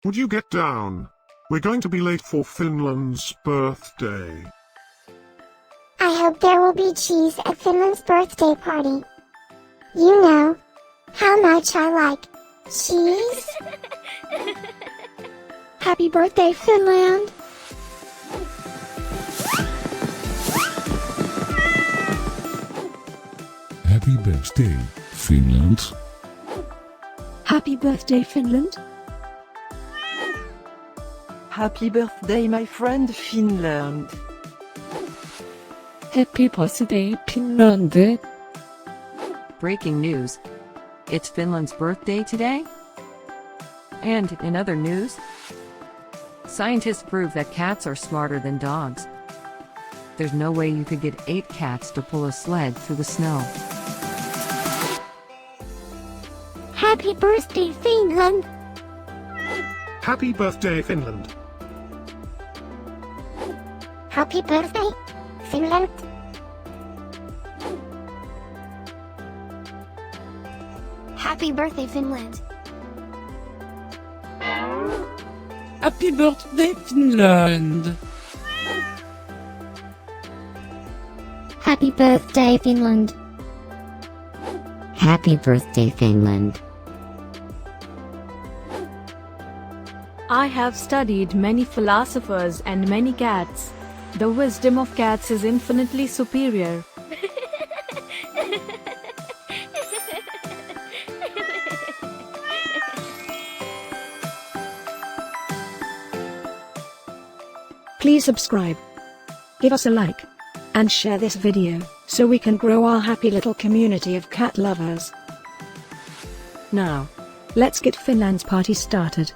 Would you get down? We're going to be late for Finland's birthday. I hope there will be cheese at Finland's birthday party. You know how much I like cheese. Happy birthday, Finland! Happy birthday, Finland. Happy birthday, Finland. Happy birthday, my friend Finland. Happy birthday, Finland. Breaking news. It's Finland's birthday today? And in other news, scientists prove that cats are smarter than dogs. There's no way you could get 8 cats to pull a sled through the snow. Happy birthday, Finland! Happy birthday, Finland. Happy birthday, Finland! Happy birthday, Finland! Happy birthday, Finland. Happy birthday, Finland! Happy birthday, Finland. I have studied many philosophers and many cats. The wisdom of cats is infinitely superior. Please subscribe, give us a like, and share this video, so we can grow our happy little community of cat lovers. Now, let's get Finland's party started.